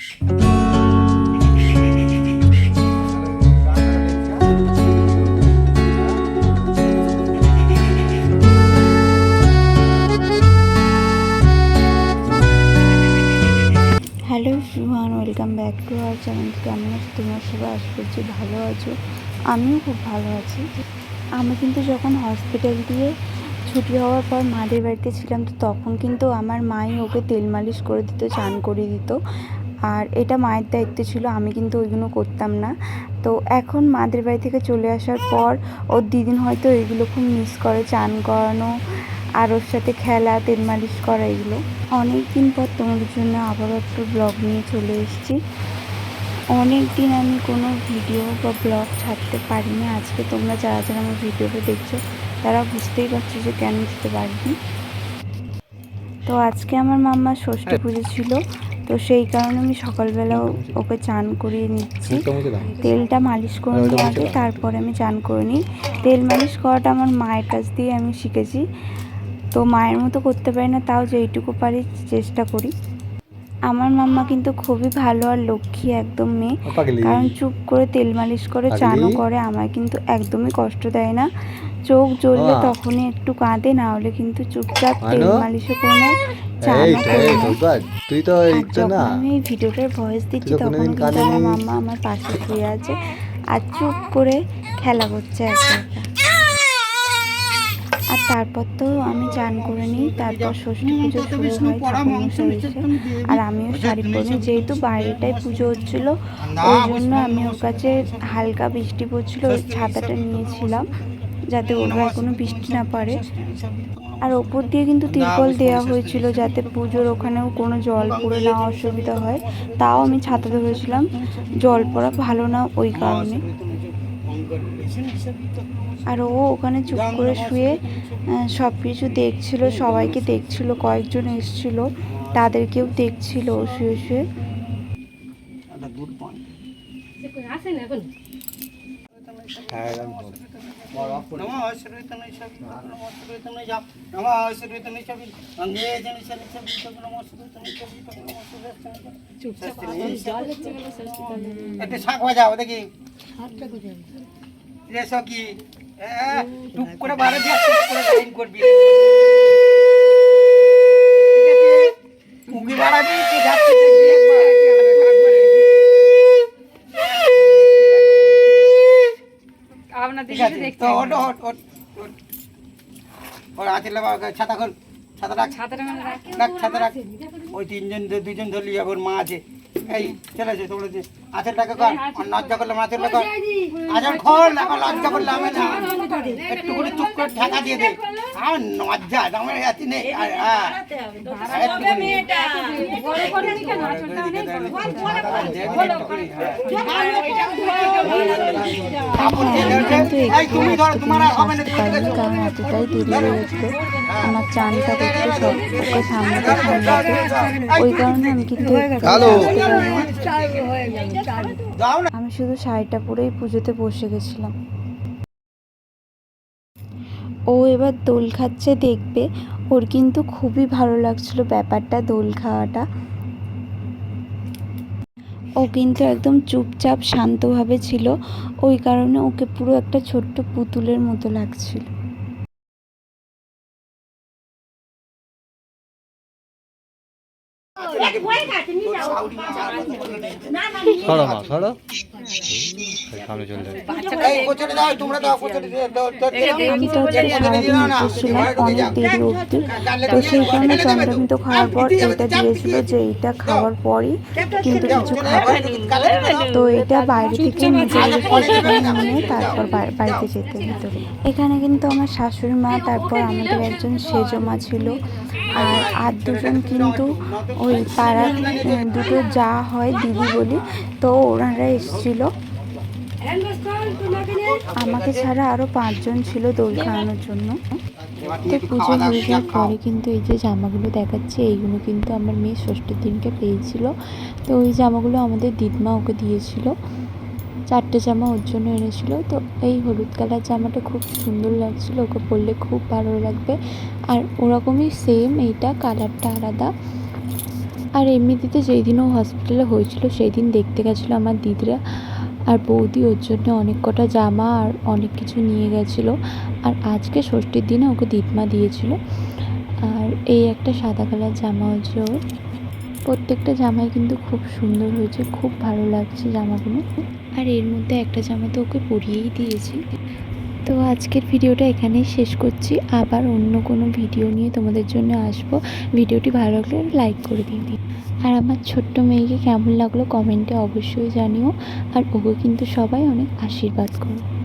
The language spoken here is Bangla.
Hello everyone, welcome back to our channel. কেমন আছো তোমরা সবাই? আশা করছি ভালো আছো। আমিও খুব ভালো আছি। আমি কিন্তু যখন হসপিটাল দিয়ে ছুটি হওয়ার পর মাদের বাড়িতে ছিলাম, তো তখন কিন্তু আমার মাই ওকে তেল মালিশ করে দিত, চান করিয়ে দিত। আর এটা মায়ের দায়িত্ব ছিল, আমি কিন্তু ওইগুলো করতাম না। তো এখন মাদের বাড়ি থেকে চলে আসার পর ওর দিদিন হয়তো এইগুলো খুব মিস করে, চান করানো আর ওর সাথে খেলা, তেল মালিশ করা। এগুলো অনেক দিন পর তোমাদের জন্য আবারও একটু ব্লগ নিয়ে চলে এসেছি। অনেক দিন আমি কোনো ভিডিও বা ব্লগ ছাড়তে পারিনি। আজকে তোমরা যারা যারা আমার ভিডিওটা দেখছো তারা বুঝতেই পারছো যে কেন দিতে পারিনি। তো আজকে আমার মাম্মার ষষ্ঠী পুজো ছিল, তো সেই কারণে আমি সকালবেলা ওকে চান করিয়ে নিচ্ছি। তেলটা মালিশ করে নিই আগে, তারপরে আমি চান করে নিই। তেল মালিশ করাটা আমার মায়ের কাছ দিয়ে আমি শিখেছি। তো মায়ের মতো করতে পারি না, তাও যেইটুকু পারি চেষ্টা করি। আমার মাম্মা কিন্তু খুবই ভালো আর লক্ষ্মী একদম মেয়ে, কারণ চুপ করে তেল মালিশ করে চানও করে। আমায় কিন্তু একদমই কষ্ট দেয় না। চোখ জ্বললে তখনই একটু কাঁদে, না হলে কিন্তু চুপচাপ তেল মালিশও করে নেয়, চানও করে নেয়। আর যখন আমি এই ভিডিওটার ভয়েস দিচ্ছি তখন কিন্তু আমার মাম্মা আমার পাশে শুয়ে আছে আর চুপ করে খেলা করছে একা একা। আর তারপর তো আমি চান করে নিই, তারপর ষষ্ঠী পুজো শুরু হয় ঠাকুরমশাই এসে। আর আমিও শাড়ি পরে নিই, যেহেতু বাইরেটায় পুজো হচ্ছিলো ওই জন্য আমি ওর কাছে হালকা বৃষ্টি পড়ছিলো, ওই ছাতাটা নিয়েছিলাম যাতে ওর গায়ে কোনো বৃষ্টি না পড়ে। আর ওপর দিয়ে কিন্তু তিরপল দেওয়া হয়েছিল যাতে পুজোর ওখানেও কোনো জল পড়ে না অসুবিধা হয়, তাও আমি ছাতা ধরেছিলাম, জল পড়া ভালো না ওই কারণে। আর ও ওখানে চুপ করে শুয়ে সব কিছু দেখছিল, সবাইকে দেখছিল, কয়েকজন এসেছিল তাদেরকেও দেখছিল ও শুয়ে শুয়ে। শাক বাজাও দেখি কি টুক করে বারে দিয়ে টুক করে লাইন করবি, উগি বাড়াবি কি যাচ্ছে দেখবি একবার আপনার দিকে দেখতে ওট ওট ওট ওর হাতে লাগা ছাতা খোল, ছাতা রাখ, ছাতা রাখ। ওই তিনজন দুজন ধরলি ওর মা আছে, এই চলেছে তোমরা আঁচলটাকে কর, লজ্জা করলে মাছের লোক আঁচল খোল, এখন লজ্জা করলে আমি না একটু করে চুপ করে ঢাকা দিয়ে দে। আর লজ্জা আমার এত নেই। কারণ এতটাই দেরি হয়ে গেছিলো আমার চানটা করতে, সব ওকে সামলাতে সামলাতে, ওই কারণে আমি কিন্তু আমি শুধু শাড়িটা পরেই পুজোতে বসে গেছিলাম। ও এবার দোল খাচ্ছে দেখবে, ওর কিন্তু খুবই ভালো লাগছিল ব্যাপারটা, দোল খাওয়াটা। ও কিন্তু একদম চুপচাপ শান্তভাবে ছিল, ওই কারণে ওকে পুরো একটা ছোট্ট পুতুলের মতো লাগছিল। অনেক দেরি অবধি, তো সেই কারণে চন্দ্রমিত খাওয়ার পর এটা দিয়েছিল যে এইটা খাওয়ার পরই কিন্তু কিছু খাবার, তো এটা বাইরে থেকে নিজের নিয়ে তারপর বাড়িতে যেতে ভিতরে। এখানে কিন্তু আমার শাশুড়ি মা, তারপর আমাদের একজন সেজো মা ছিল, আর দুজন কিন্তু ওই পাড়ার দুটো যা হয় দিদি বলি, তো ওনারা এসেছিলো। আমাকে ছাড়া আরও 5 জন ছিল দোল খাওয়ানোর জন্য। তো পুজো হয়ে যাওয়ার পরে কিন্তু এই যে জামাগুলো দেখাচ্ছে, এইগুলো কিন্তু আমার মেয়ে ষষ্ঠীর দিনকে পেয়েছিল। তো ওই জামাগুলো আমাদের দিদমা ওকে দিয়েছিল, 4টে জামা ওর জন্য এনেছিল। তো এই হলুদ কালার জামাটা খুব সুন্দর লাগছিল, ওকে পরলে খুব ভালো লাগবে। আর ওরকমই সেম এইটা, কালারটা আলাদা। আর এমনিতে যেই দিন ও হসপিটালে হয়েছিল সেই দিন দেখতে গেছিলো আমার দিদিরা আর বৌদি, ওর জন্য অনেক কটা জামা আর অনেক কিছু নিয়ে গেছিলো। আর আজকে ষষ্ঠীর দিনে ওকে দিতমা দিয়েছিল। আর এই একটা সাদা কালার জামা হচ্ছে ওর। প্রত্যেকটা জামাই কিন্তু খুব সুন্দর হয়েছে, খুব ভালো লাগছে জামাগুলো। আর এর মধ্যে একটা জামা তো ওকে পরিয়েই দিয়েছি। তো আজকের ভিডিওটা এখানেই শেষ করছি, আবার অন্য কোনো ভিডিও নিয়ে তোমাদের জন্য আসবো। ভিডিওটি ভালো লাগলে লাইক করে দিই। আর আমার ছোট্ট মেয়েকে কেমন লাগলো কমেন্টে অবশ্যই জানিও। আর ওকে কিন্তু সবাই অনেক আশীর্বাদ করো।